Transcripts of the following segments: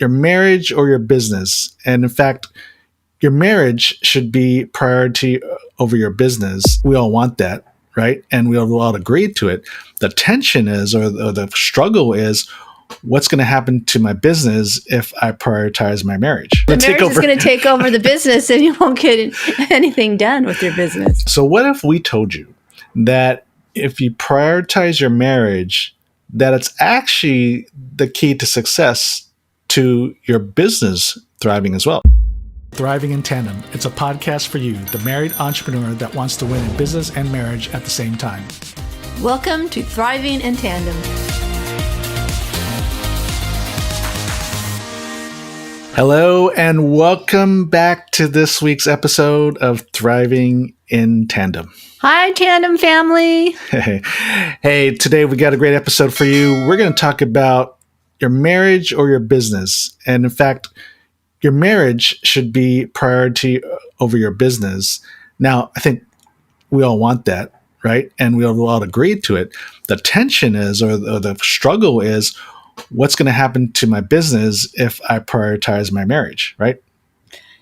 your marriage or your business. And in fact, your marriage should be priority over your business. We all want that, right? And we all agree to it. The tension is, or the struggle is, what's going to happen to my business if I prioritize my marriage? The marriage is going to take over the business and you won't get anything done with your business. So what if we told you that if you prioritize your marriage, that it's actually the key to success to your business thriving as well? Thriving in Tandem. It's a podcast for you, the married entrepreneur that wants to win in business and marriage at the same time. Welcome to Thriving in Tandem. Hello, and welcome back to this week's episode of Thriving in Tandem. Hi, Tandem family. Hey, today we got a great episode for you. We're going to talk about your marriage or your business. And in fact, your marriage should be priority over your business. Now, I think we all want that, right? And we all agree to it. The tension is, or the struggle is, what's going to happen to my business if I prioritize my marriage, right?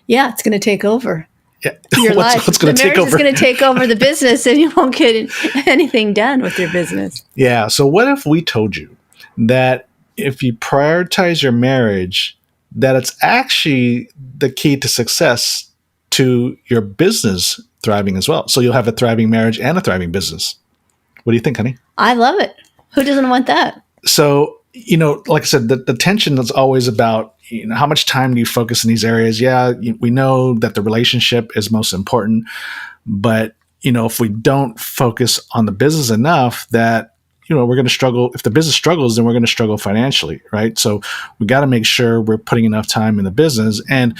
Yeah, it's going to take over your life. What's going to take over? The marriage is going to take over the business and you won't get anything done with your business. Yeah. So what if we told you that if you prioritize your marriage, that it's actually the key to success to your business thriving as well? So you'll have a thriving marriage and a thriving business. What do you think, honey? I love it. Who doesn't want that? So, like I said, the tension is always about, how much time do you focus in these areas? Yeah, we know that the relationship is most important, but, if we don't focus on the business enough, that, we're going to struggle. If the business struggles, then we're going to struggle financially, right? So we got to make sure we're putting enough time in the business. And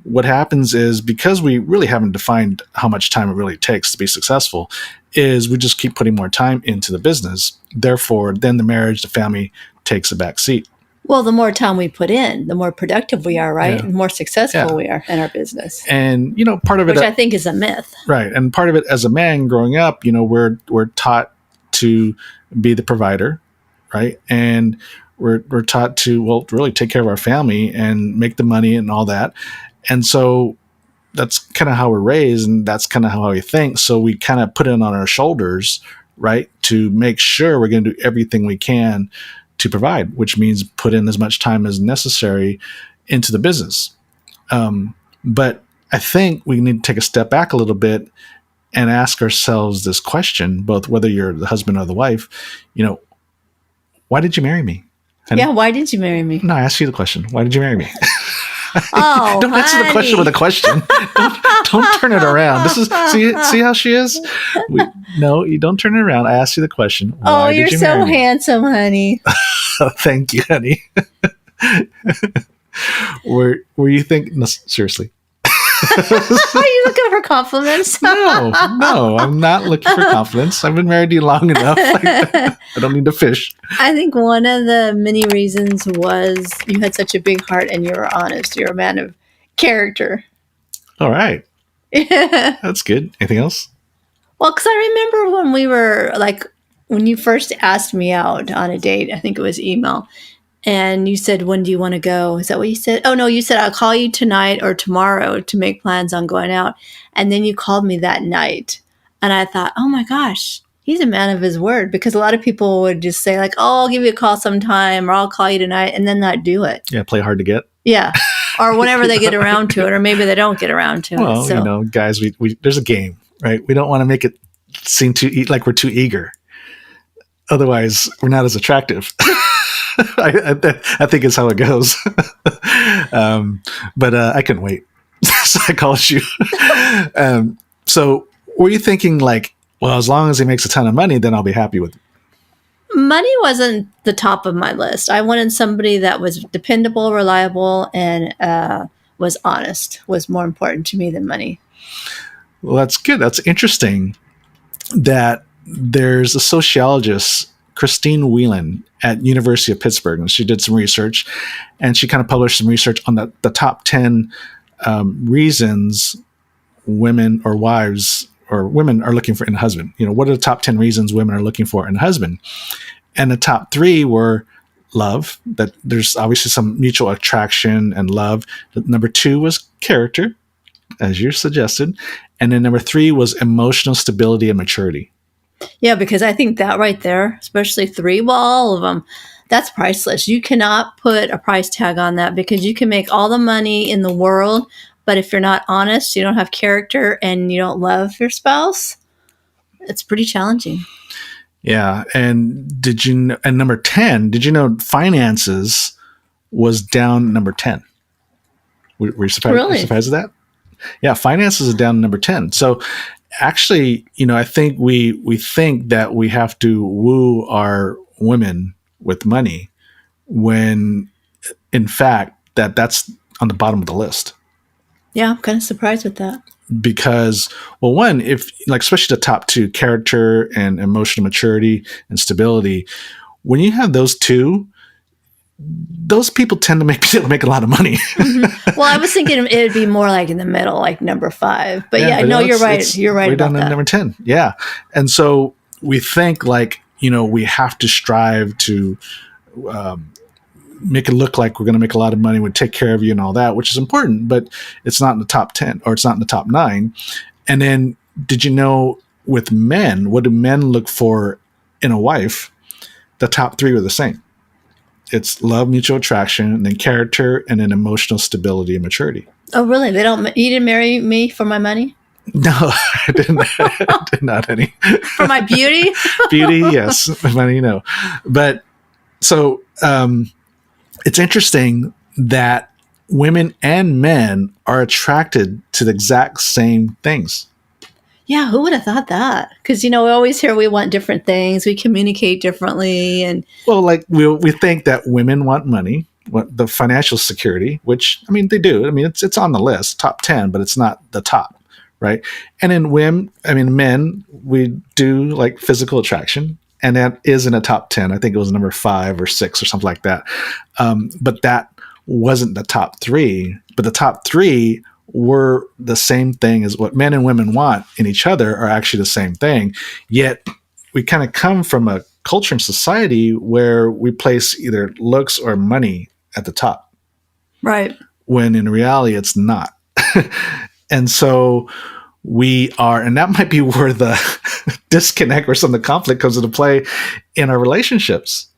what happens is, because we really haven't defined how much time it really takes to be successful, is we just keep putting more time into the business. Therefore, then the marriage, the family takes a back seat. Well, the more time we put in, the more productive we are, right? Yeah. And the more successful we are in our business. And, part of it... Which I think is a myth. Right. And part of it, as a man growing up, we're taught to be the provider, right? And we're taught to, really take care of our family and make the money and all that. And so that's kind of how we're raised, and that's kind of how we think. So we kind of put it on our shoulders, right, to make sure we're going to do everything we can to provide, which means put in as much time as necessary into the business. But I think we need to take a step back a little bit and ask ourselves this question, both whether you're the husband or the wife, why did you marry me? And yeah, why did you marry me? No, I asked you the question. Why did you marry me? Oh, don't answer the question with a question. Don't turn it around. This is see how she is. No, you don't turn it around. I asked you the question. Why did you marry me? Handsome, honey. Thank you, honey. Were you thinking? No, seriously. Are you looking for compliments? No, I'm not looking for compliments. I've been married to you long enough. I don't need to fish. I think one of the many reasons was you had such a big heart and you were honest. You're a man of character. All right. That's good. Anything else? Well, because I remember when we were when you first asked me out on a date, I think it was email. And you said, when do you want to go? Is that what you said? Oh, no, you said, I'll call you tonight or tomorrow to make plans on going out. And then you called me that night. And I thought, oh my gosh, he's a man of his word. Because a lot of people would just say I'll give you a call sometime or I'll call you tonight and then not do it. Yeah, play hard to get. Yeah. Or whenever they get around to it, or maybe they don't get around to it. Well, guys, we there's a game, right? We don't want to make it seem like we're too eager. Otherwise, we're not as attractive. I think it's how it goes. But I couldn't wait. So I called you. So were you thinking as long as he makes a ton of money, then I'll be happy with it? Money wasn't the top of my list. I wanted somebody that was dependable, reliable, and was honest, was more important to me than money. Well, that's good. That's interesting that there's a sociologist, Christine Whelan, at University of Pittsburgh, and she did some research, and she kind of published some research on the top 10 reasons women or wives or women are looking for in a husband. What are the top 10 reasons women are looking for in a husband? And the top 3 were love, that there's obviously some mutual attraction and love. Number 2 was character, as you suggested. And then number 3 was emotional stability and maturity. Yeah, because I think that right there, especially 3, well, all of them, that's priceless. You cannot put a price tag on that because you can make all the money in the world, but if you're not honest, you don't have character, and you don't love your spouse, it's pretty challenging. Yeah. And did you know, and number 10, did you know finances was down number 10? Were you surprised, Really? surprised at that? Yeah, finances is down number 10. So actually, I think we think that we have to woo our women with money when in fact that's on the bottom of the list. Yeah, I'm kind of surprised with that. Because, well, one, if like especially the top 2, character and emotional maturity and stability, when you have those 2, those people tend to make a lot of money. Well, I was thinking it'd be more like in the middle, like number 5. But yeah, but no, you're right. You're right we're about down to that. number 10. Yeah. And so we think like, we have to strive to make it look like we're going to make a lot of money, we take care of you and all that, which is important, but it's not in the top 10 or it's not in the top 9. And then did you know with men, what do men look for in a wife? The top 3 are the same. It's love, mutual attraction, and then character, and then emotional stability and maturity. Oh, really? You didn't marry me for my money? No, I didn't. I did not any. For my beauty? Beauty, yes. Money, no. But so it's interesting that women and men are attracted to the exact same things. Yeah, who would have thought that? Because, we always hear we want different things. We communicate differently. And well, like we think that women want money, want the financial security, which, I mean, they do. I mean, it's on the list, top 10, but it's not the top, right? And in men, we do like physical attraction. And that is in a top 10. I think it was number 5 or 6 or something like that. But that wasn't the top 3. But the top 3 were the same thing as what men and women want in each other are actually the same thing. Yet we kind of come from a culture and society where we place either looks or money at the top. right. When in reality, it's not. And so we are, and that might be where the disconnect or some of the conflict comes into play in our relationships.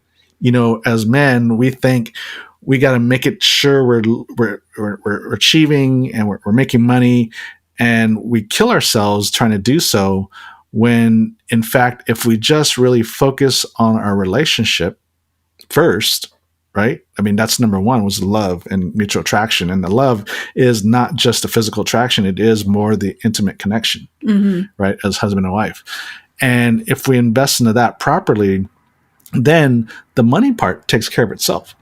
As men, we think we got to make it sure we're achieving and we're making money, and we kill ourselves trying to do so. When in fact, if we just really focus on our relationship first, right? I mean, that's number 1 was love and mutual attraction. And the love is not just a physical attraction. It is more the intimate connection, right? As husband and wife. And if we invest into that properly, then the money part takes care of itself.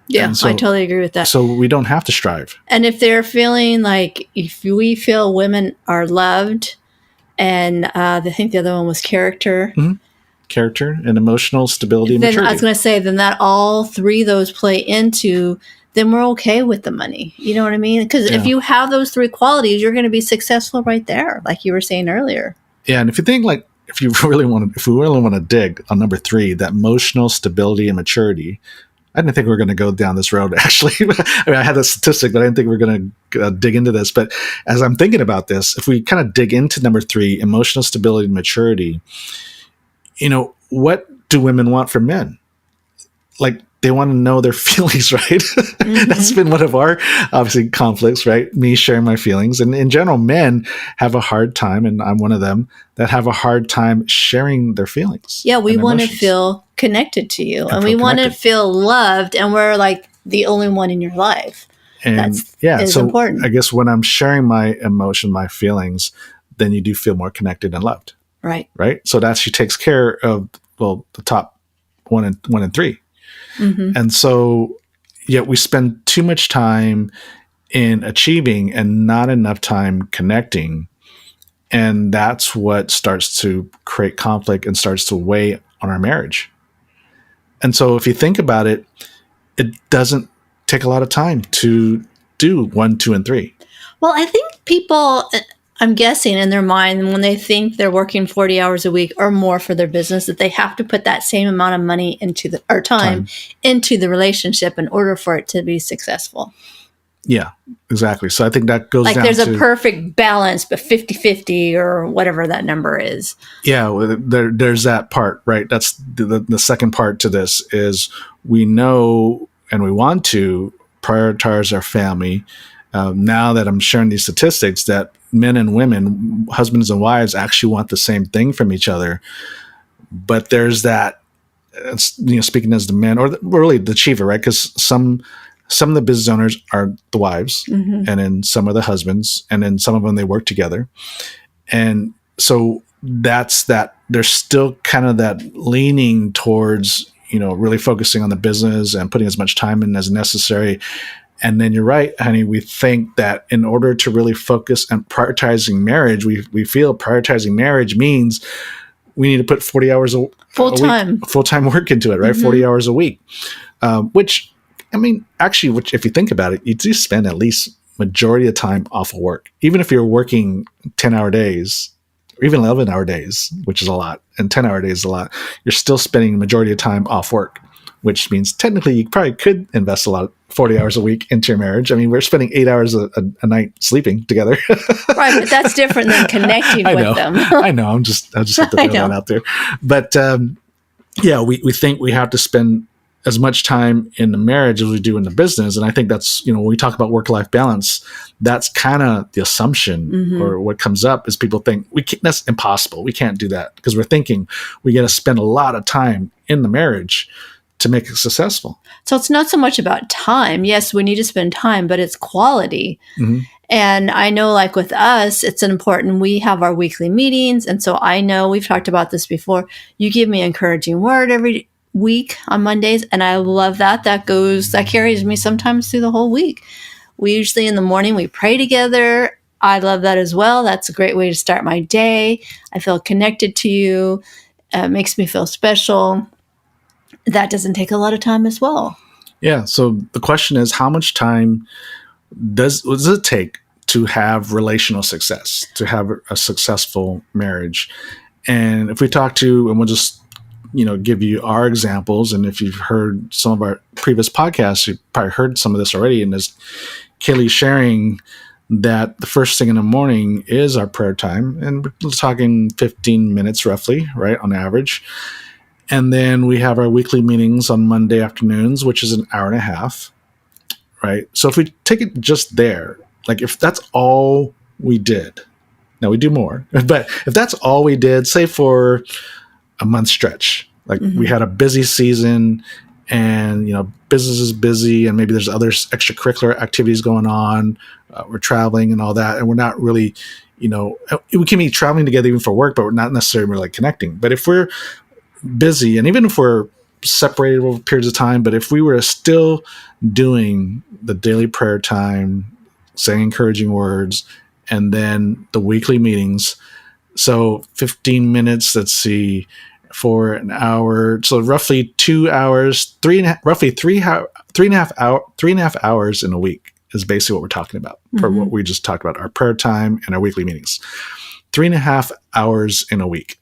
Yeah, I totally agree with that. So we don't have to strive. And if they're feeling like, if we feel women are loved, and I think the other one was character. Mm-hmm. Character and emotional stability and then maturity. I was going to say, then that all 3 of those play into, then we're okay with the money. You know what I mean? Because if you have those 3 qualities, you're going to be successful right there, like you were saying earlier. Yeah, and if you think like, if we really want to dig on number 3, that emotional stability and maturity, I didn't think we were going to go down this road, actually. I mean, I had a statistic, but I didn't think we were going to dig into this. But as I'm thinking about this, if we kind of dig into number 3, emotional stability and maturity, what do women want from men? Like, they want to know their feelings, right? Mm-hmm. That's been one of our, obviously, conflicts, right? Me sharing my feelings. And in general, men have a hard time, and I'm one of them, that have a hard time sharing their feelings. Yeah, we want to feel connected to you. And we want to feel loved, and we're like the only one in your life. And is important. I guess when I'm sharing my emotion, my feelings, then you do feel more connected and loved. Right. Right. So that actually takes care of, the top 1 and 3. Mm-hmm. And so yet we spend too much time in achieving and not enough time connecting. And that's what starts to create conflict and starts to weigh on our marriage. And so if you think about it, it doesn't take a lot of time to do 1, 2, and 3. Well, I think people, I'm guessing in their mind when they think they're working 40 hours a week or more for their business that they have to put that same amount of money into the or time Time. into the relationship in order for it to be successful. Yeah, exactly. So I think that goes Like down there's a to, perfect balance, but 50-50 or whatever that number is. yeah, there's that part, right? That's the second part to this is we know and we want to prioritize our family. Now that I'm sharing these statistics, that men and women, husbands and wives, actually want the same thing from each other. But there's that, speaking as the men or really the achiever, right? Because some of the business owners are the wives, and then some are the husbands, and then some of them they work together, and so that's that. There's still kind of that leaning towards really focusing on the business and putting as much time in as necessary. And then you're right, honey. We think that in order to really focus on prioritizing marriage, we feel prioritizing marriage means we need to put 40 hours a Full-time. week, full-time work into it, right? 40 hours a week, which, I mean, actually, which if you think about it, you do spend at least majority of time off of work. Even if you're working 10-hour days, or even 11-hour days, which is a lot, and 10-hour days is a lot, you're still spending majority of time off work, which means technically you probably could invest a lot, 40 hours a week into your marriage. I mean, we're spending 8 hours a night sleeping together. Right, but that's different than connecting with them. I know. I'll just have to throw that out there. But yeah, we think we have to spend as much time in the marriage as we do in the business. And I think that's, when we talk about work-life balance, that's kind of the assumption or what comes up is people think that's impossible. We can't do that because we're thinking we got to spend a lot of time in the marriage to make it successful. So it's not so much about time. Yes, we need to spend time, but it's quality. And I know like with us, it's important. We have our weekly meetings. And so I know we've talked about this before. You give me an encouraging word every week on Mondays. And I love that. That carries me sometimes through the whole week. We usually in the morning, we pray together. I love that as well. That's a great way to start my day. I feel connected to you. It makes me feel special. That doesn't take a lot of time as well. Yeah. So the question is, how much time does it take to have relational success, to have a successful marriage? And if we talk to, and we'll just, give you our examples. And if you've heard some of our previous podcasts, you've probably heard some of this already. And as Kaylee sharing that the first thing in the morning is our prayer time. And we're talking 15 minutes roughly, right, on average. And then we have our weekly meetings on Monday afternoons, which is an hour and a half, right? So if we take it just there, like if that's all we did, now we do more, but if that's all we did, say for a month stretch, like we had a busy season and, business is busy and maybe there's other extracurricular activities going on, we're traveling and all that, and we're not really, we can be traveling together even for work, but we're not necessarily really connecting. But if we're busy, and even if we're separated over periods of time, but if we were still doing the daily prayer time, saying encouraging words, and then the weekly meetings, so 15 minutes, let's see, for an hour, so roughly 2 hours, roughly three and a half hours in a week is basically what we're talking about for what we just talked about, our prayer time and our weekly meetings. 3.5 hours in a week.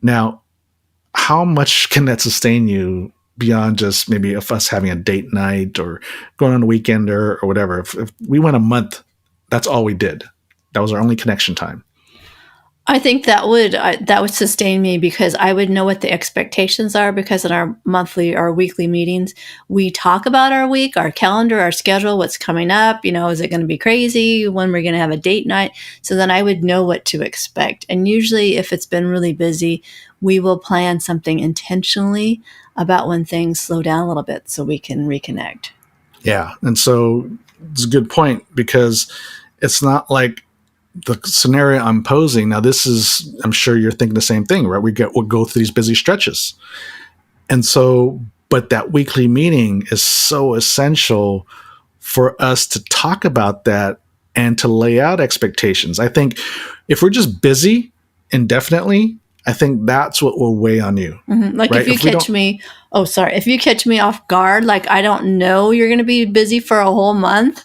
Now, how much can that sustain you beyond just maybe of us having a date night or going on a weekend or whatever? If we went a month, that's all we did. That was our only connection time. I think that would sustain me because I would know what the expectations are, because in our weekly meetings, we talk about our week, our calendar, our schedule, what's coming up, is it going to be crazy, when we're going to have a date night? So then I would know what to expect. And usually if it's been really busy, we will plan something intentionally about when things slow down a little bit so we can reconnect. Yeah. And so it's a good point because it's not like the scenario I'm posing now. This is, I'm sure you're thinking the same thing, right? We'll go through these busy stretches. And so, but that weekly meeting is so essential for us to talk about that and to lay out expectations. I think if we're just busy indefinitely, I think that's what will weigh on you. Like right? if you catch me off guard, like I don't know you're going to be busy for a whole month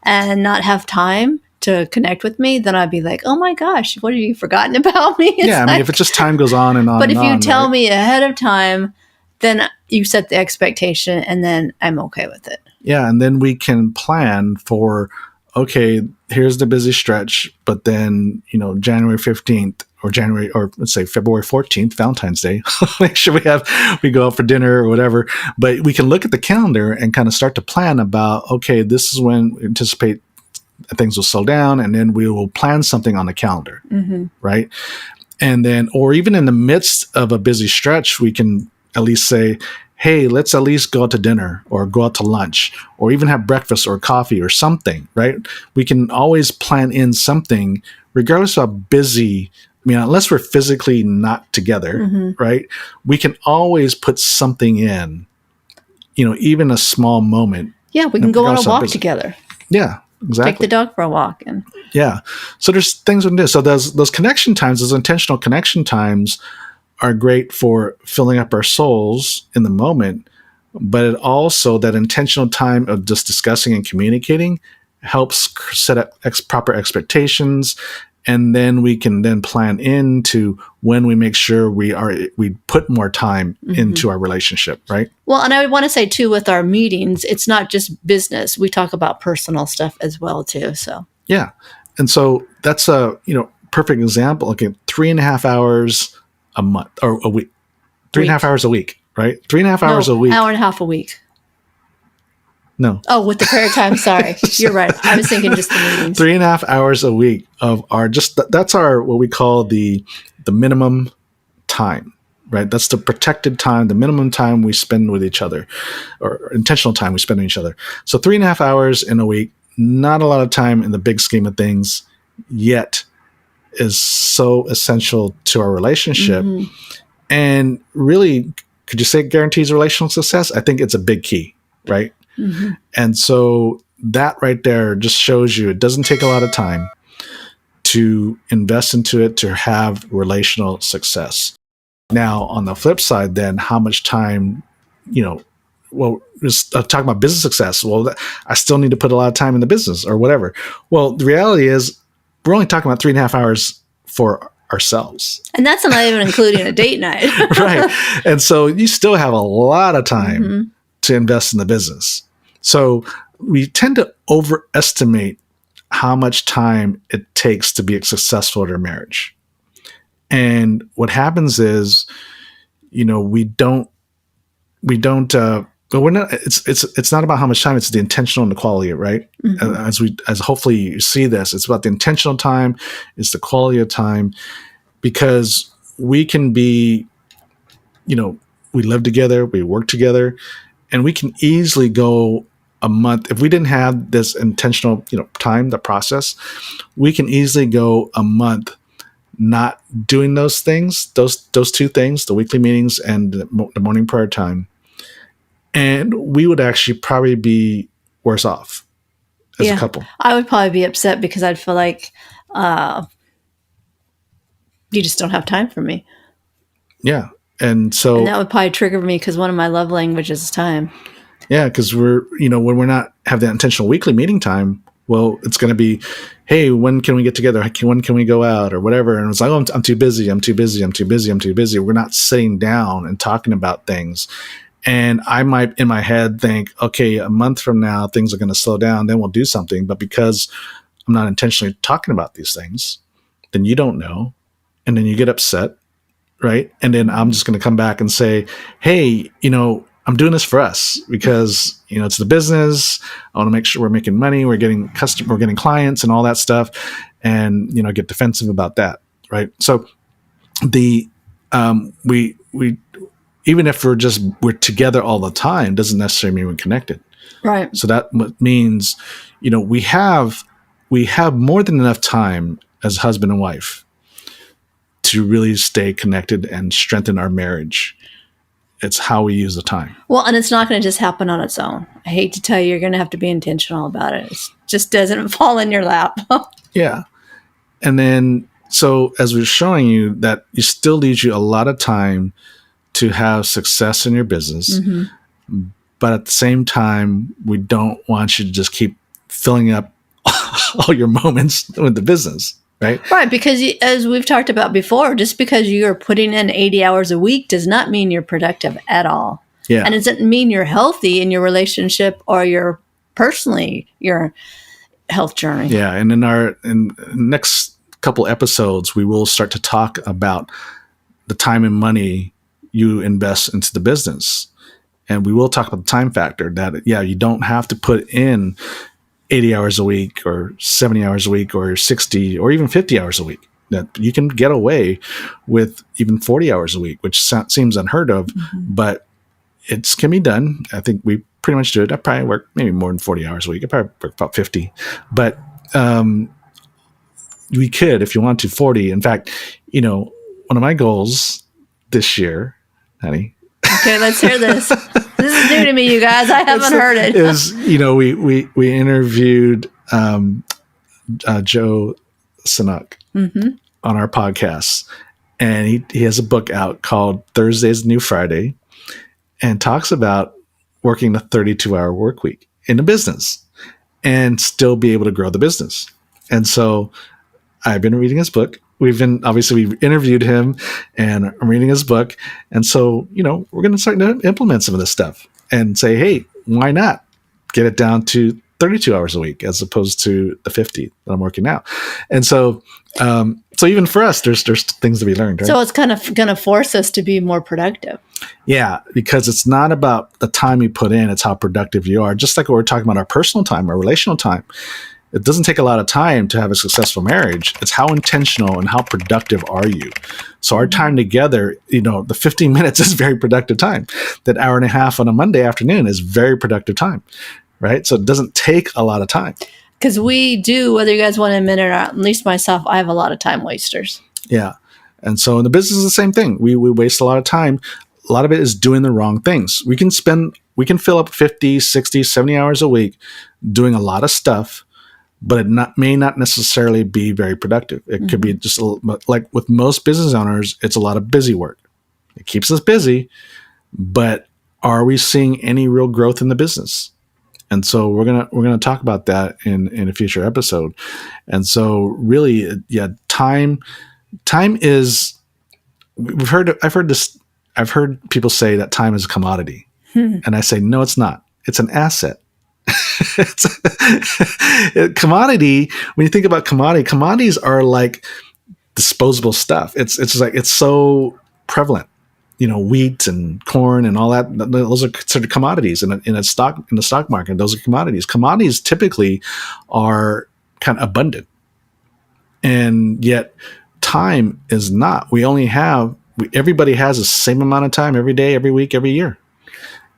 and not have time to connect with me, then I'd be like, oh my gosh, what have you forgotten about me? It's Yeah, I mean, if it just time goes on and on but and if you on, tell right? me ahead of time, then you set the expectation and then I'm okay with it. Yeah, and then we can plan for, okay, here's the busy stretch, but then, January 15th or let's say February 14th, Valentine's Day, make sure we go out for dinner or whatever. But we can look at the calendar and kind of start to plan about, okay, this is when we anticipate things will slow down, and then we will plan something on the calendar, right? And then, or even in the midst of a busy stretch, we can at least say, hey, let's at least go out to dinner or go out to lunch or even have breakfast or coffee or something, right? We can always plan in something regardless of how busy. I mean, unless we're physically not together, right? We can always put something in, even a small moment. Yeah, we can go on a walk together. Yeah, exactly. Take the dog for a walk. And yeah. So there's things we can do. So those connection times, those intentional connection times are great for filling up our souls in the moment, but it also, that intentional time of just discussing and communicating helps set up proper expectations. And then we can then plan into when we make sure we put more time into our relationship, right? Well, and I would want to say too, with our meetings, it's not just business. We talk about personal stuff as well too. So yeah. And so that's a, perfect example. Okay. 3.5 hours a month or a week, 3.5 hours a week, right? 3.5 hours a week. Hour and a half a week. No. Oh, with the prayer time. Sorry. You're right. I was thinking just the meetings. 3.5 hours a week of our, that's our, what we call the minimum time, right? That's the protected time, the minimum time we spend with each other, or intentional time we spend with each other. So 3.5 hours in a week, not a lot of time in the big scheme of things, yet is so essential to our relationship. And really, could you say it guarantees relational success? I think it's a big key, right? And so that right there just shows you it doesn't take a lot of time to invest into it to have relational success. Now, on the flip side, then how much time, just talking about business success. Well, I still need to put a lot of time in the business or whatever. Well, the reality is we're only talking about 3.5 hours for ourselves. And that's not even including a date night. Right. And so you still have a lot of time to invest in the business. So we tend to overestimate how much time it takes to be successful at our marriage. And what happens is, but we're not, it's not about how much time, it's the intentional and the quality, right? As hopefully you see this, it's about the intentional time, it's the quality of time, because we can be, we live together, we work together, and we can easily go a month. If we didn't have this intentional, time, the process, we can easily go a month not doing those things, those two things, the weekly meetings and the morning prayer time. And we would actually probably be worse off as a couple. I would probably be upset because I'd feel like you just don't have time for me. Yeah. And that would probably trigger me because one of my love languages is time. Yeah, because we're, when we're not have that intentional weekly meeting time, well, it's going to be, hey, when can we get together? When can we go out or whatever? And it's like, oh, I'm too busy. I'm too busy. I'm too busy. I'm too busy. We're not sitting down and talking about things. And I might in my head think, okay, a month from now, things are going to slow down. Then we'll do something. But because I'm not intentionally talking about these things, then you don't know. And then you get upset. Right. And then I'm just going to come back and say, hey, I'm doing this for us because, it's the business. I want to make sure we're making money. We're getting we're getting clients and all that stuff. And, get defensive about that. Right. So we even if we're together all the time, doesn't necessarily mean we're connected. Right. So that means, we have more than enough time as husband and wife to really stay connected and strengthen our marriage. It's how we use the time. Well, and it's not going to just happen on its own. I hate to tell you, you're going to have to be intentional about it. It just doesn't fall in your lap. Yeah. And then, so as we're showing you, that it still leaves you a lot of time to have success in your business. But at the same time, we don't want you to just keep filling up all your moments with the business, right? Right, because as we've talked about before, just because you're putting in 80 hours a week does not mean you're productive at all. Yeah. And it doesn't mean you're healthy in your relationship or your health journey. Yeah. And in next couple episodes, we will start to talk about the time and money you invest into the business. And we will talk about the time factor that, yeah, you don't have to put in 80 hours a week or 70 hours a week or 60 or even 50 hours a week. That you can get away with even 40 hours a week, which seems unheard of, but it can be done. I think we pretty much do it. I probably work maybe more than 40 hours a week. I probably work about 50, but we could, if you want to, 40. In fact, one of my goals this year, honey. Okay, let's hear this. This is new to me, you guys. I haven't heard it. We interviewed Joe Sanuk on our podcast, and he has a book out called Thursday's the New Friday, and talks about working a 32-hour work week in a business and still be able to grow the business. And so I've been reading his book. We've interviewed him, and I'm reading his book. And so, we're going to start to implement some of this stuff and say, hey, why not get it down to 32 hours a week as opposed to the 50 that I'm working now? And so, so even for us, there's things to be learned, right? So it's kind of going to force us to be more productive. Yeah, because it's not about the time you put in, it's how productive you are. Just like what we're talking about, our personal time, our relational time. It doesn't take a lot of time to have a successful marriage. It's how intentional and how productive are you. So our time together, the 15 minutes is very productive time. That hour and a half on a Monday afternoon is very productive time, right? So it doesn't take a lot of time. Because we do, whether you guys want to admit it or not, at least myself, I have a lot of time wasters. Yeah. And so in the business is the same thing. We waste a lot of time. A lot of it is doing the wrong things. We can fill up 50, 60, 70 hours a week doing a lot of stuff, but it may not necessarily be very productive. It could be just like with most business owners, it's a lot of busy work. It keeps us busy, but are we seeing any real growth in the business? And so we're gonna talk about that in a future episode. And so really, yeah, time is. I've heard people say that time is a commodity, and I say no, it's not. It's an asset. Commodity, when you think about commodities are like disposable stuff. It's so prevalent. Wheat and corn and all that. Those are considered commodities in the stock market. Those are commodities. Commodities typically are kind of abundant, and yet time is not. Everybody has the same amount of time every day, every week, every year,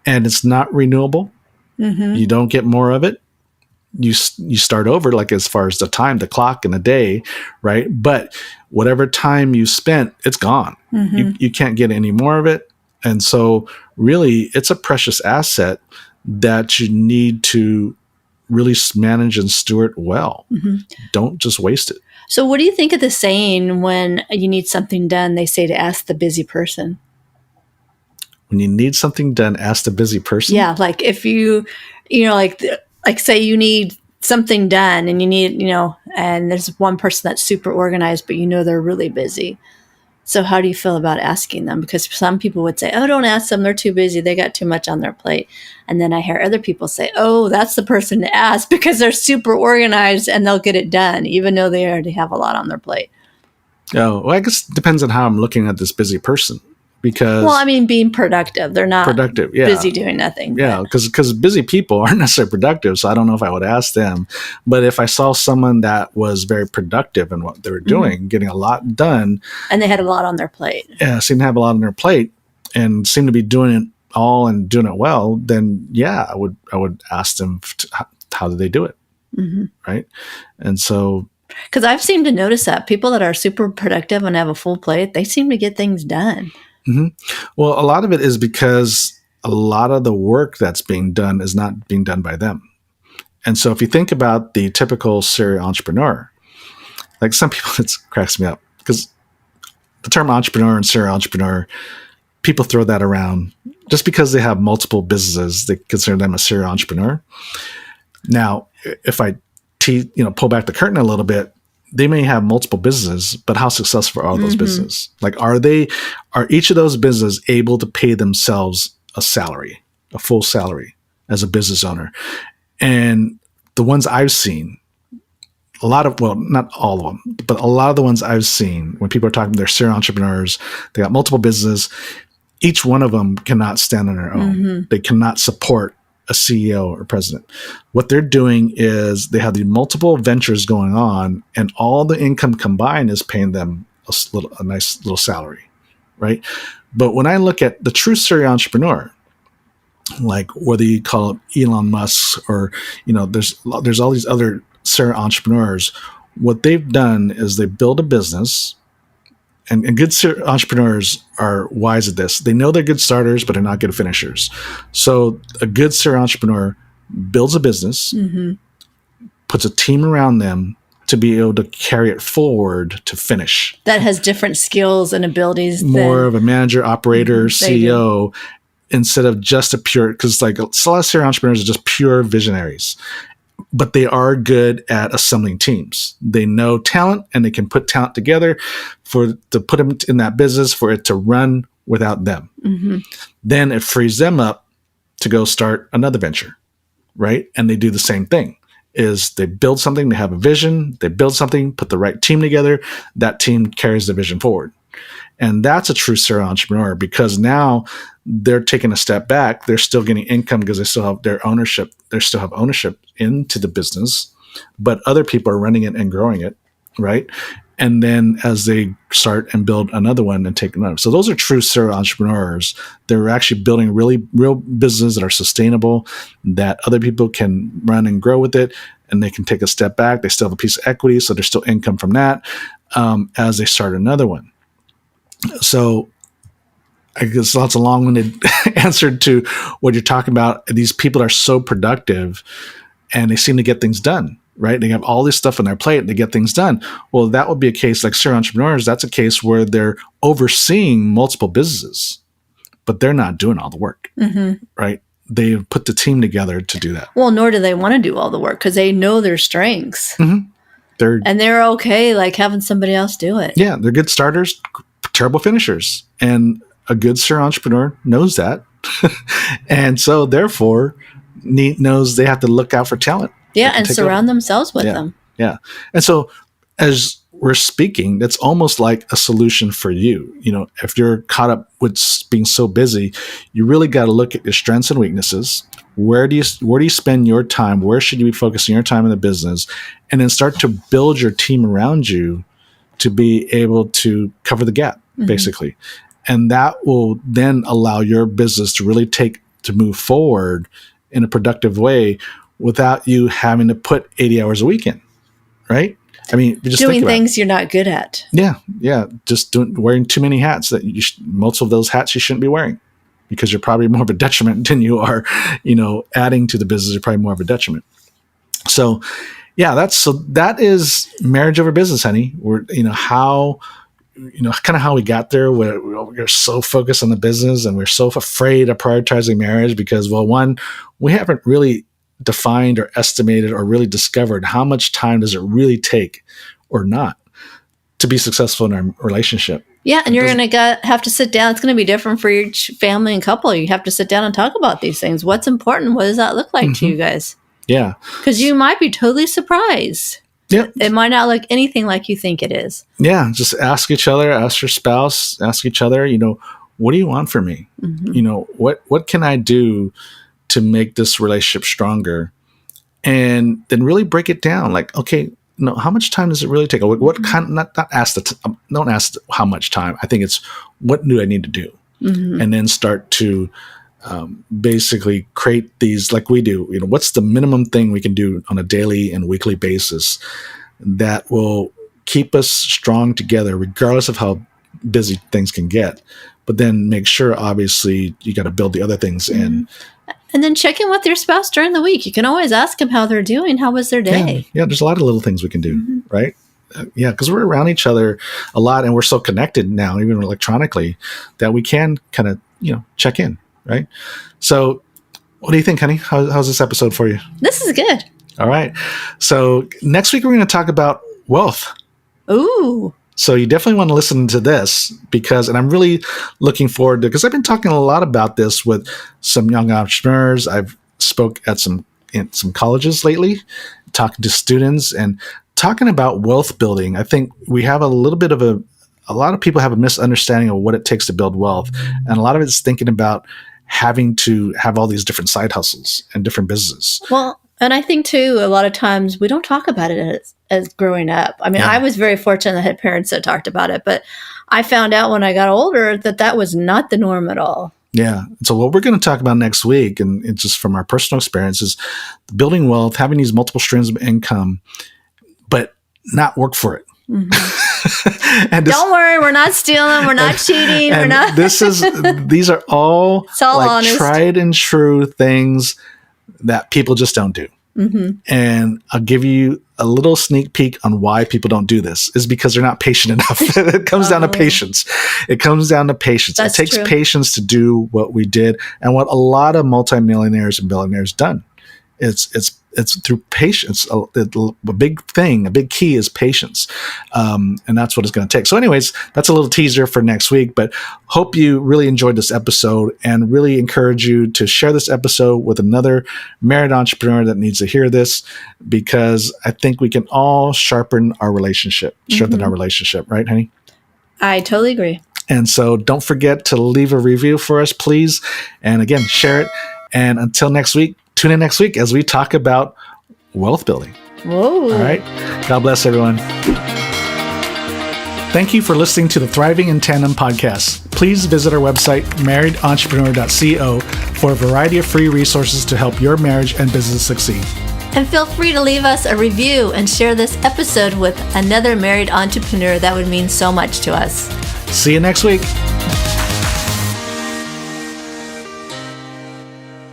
and it's not renewable. You don't get more of it. You start over, like as far as the time, the clock and the day, right? But whatever time you spent, it's gone. You can't get any more of it. And so really it's a precious asset that you need to really manage and steward well. Don't just waste it. So what do you think of the saying, when you need something done, they say to ask the busy person? When you need something done, ask the busy person? Yeah, like if like say you need something done and you need, and there's one person that's super organized, but they're really busy. So how do you feel about asking them? Because some people would say, oh, don't ask them. They're too busy. They got too much on their plate. And then I hear other people say, oh, that's the person to ask because they're super organized and they'll get it done, even though they already have a lot on their plate. Oh, well, I guess it depends on how I'm looking at this busy person. Because, well, I mean, being productive. They're not productive, yeah. Busy doing nothing. Yeah, because busy people aren't necessarily productive, so I don't know if I would ask them. But if I saw someone that was very productive in what they were doing, getting a lot done. And they had a lot on their plate. Yeah, seemed to have a lot on their plate and seemed to be doing it all and doing it well, then yeah, I would ask them how did they do it, right? And so... Because I've seemed to notice that people that are super productive and have a full plate, they seem to get things done. Well, a lot of it is because a lot of the work that's being done is not being done by them. And so if you think about the typical serial entrepreneur, like some people, it cracks me up because the term entrepreneur and serial entrepreneur, people throw that around just because they have multiple businesses, they consider them a serial entrepreneur. Now, if I pull back the curtain a little bit, they may have multiple businesses, but how successful are those businesses? Like, are each of those businesses able to pay themselves a full salary as a business owner? And the ones I've seen, not all of them, but a lot of the ones I've seen, when people are talking, they're serial entrepreneurs, they got multiple businesses, each one of them cannot stand on their own. They cannot support a CEO or president. What they're doing is they have the multiple ventures going on, and all the income combined is paying them a nice little salary, right? But when I look at the true serial entrepreneur, like whether you call it Elon Musk or, there's all these other serial entrepreneurs, what they've done is they build a business. And good entrepreneurs are wise at this. They know they're good starters, but they're not good finishers. So a good serial entrepreneur builds a business, puts a team around them to be able to carry it forward to finish. That has different skills and abilities. More of a manager, operator, CEO, instead of just because like a lot of serial entrepreneurs are just pure visionaries. But they are good at assembling teams. They know talent, and they can put talent together to put them in that business for it to run without them. Then it frees them up to go start another venture, right? And they do the same thing. Is they build something, they have a vision, they build something, put the right team together, that team carries the vision forward. And that's a true serial entrepreneur, because now they're taking a step back. They're still getting income because they still have their ownership. They still have ownership into the business, but other people are running it and growing it, right? And then as they start and build another one and take another. So those are true serial entrepreneurs. They're actually building real businesses that are sustainable, that other people can run and grow with it, and they can take a step back. They still have a piece of equity, so there's still income from that as they start another one. So I guess that's a long-winded answer to what you're talking about. These people are so productive, and they seem to get things done, right? They have all this stuff on their plate. They get things done. Well, that would be a case like serial entrepreneurs. That's a case where they're overseeing multiple businesses, but they're not doing all the work, right? They put the team together to do that. Well, nor do they want to do all the work because they know their strengths. They're okay like having somebody else do it. Yeah, they're good starters, terrible finishers. And a good serial entrepreneur knows that. And so therefore knows they have to look out for talent. Yeah, and surround themselves with them. Yeah. And so as we're speaking, that's almost like a solution for you. If you're caught up with being so busy, you really got to look at your strengths and weaknesses. Where do you spend your time? Where should you be focusing your time in the business? And then start to build your team around you to be able to cover the gap, basically. And that will then allow your business to really move forward in a productive way without you having to put 80 hours a week in, right? I mean, just doing things you're not good at. Yeah. Just wearing too many hats that most of those hats you shouldn't be wearing, because you're probably more of a detriment than you are, adding to the business. You're probably more of a detriment. So, yeah, that is marriage over business, honey. Kind of how we got there. We're so focused on the business, and we're so afraid of prioritizing marriage because, well, one, we haven't really defined or estimated or really discovered how much time does it really take or not to be successful in our relationship. Yeah, and you're going to have to sit down. It's going to be different for each family and couple. You have to sit down and talk about these things. What's important? What does that look like to you guys? Yeah. Because you might be totally surprised. Yeah. It might not look anything like you think it is. Yeah. Just ask each other, ask your spouse, ask each other, what do you want from me? What can I do to make this relationship stronger? And then really break it down. Like, okay, how much time does it really take? What kind? Don't ask how much time. I think it's what do I need to do, and then start to basically create these like we do. What's the minimum thing we can do on a daily and weekly basis that will keep us strong together, regardless of how busy things can get. But then make sure, obviously, you got to build the other things in. And then check in with your spouse during the week. You can always ask them how they're doing. How was their day? Yeah, there's a lot of little things we can do, right? Because we're around each other a lot, and we're so connected now, even electronically, that we can kind of, check in, right? So what do you think, honey? How's this episode for you? This is good. All right. So next week, we're going to talk about wealth. Ooh. So you definitely want to listen to this because, and I'm really looking forward to, because I've been talking a lot about this with some young entrepreneurs. I've spoke at in some colleges lately, talking to students and talking about wealth building. I think we have a lot of people have a misunderstanding of what it takes to build wealth. And a lot of it's thinking about having to have all these different side hustles and different businesses. Well, and I think too, a lot of times we don't talk about it as growing up. I mean, Yeah. I was very fortunate that I had parents that talked about it, but I found out when I got older that was not the norm at all. Yeah. So what we're going to talk about next week, and it's just from our personal experience, is building wealth, having these multiple streams of income, but not work for it. Mm-hmm. And don't worry, we're not stealing, we're not cheating, we're not. These are all like honest. tried and true things that people just don't do. Mm-hmm. And I'll give you a little sneak peek on why people don't do this is because they're not patient enough. It comes down to patience. It comes down to patience. That's it takes true. patience to do what we did and what a lot of multimillionaires and billionaires done. It's through patience. A big thing, a big key is patience. And that's what it's going to take. So anyways, that's a little teaser for next week, but hope you really enjoyed this episode and really encourage you to share this episode with another married entrepreneur that needs to hear this, because I think we can all sharpen our relationship, our relationship, right, honey? I totally agree. And so don't forget to leave a review for us, please. And again, share it. And until next week, tune in next week as we talk about wealth building. Whoa. All right. God bless everyone. Thank you for listening to the Thriving in Tandem podcast. Please visit our website, marriedentrepreneur.co, for a variety of free resources to help your marriage and business succeed. And feel free to leave us a review and share this episode with another married entrepreneur. That would mean so much to us. See you next week.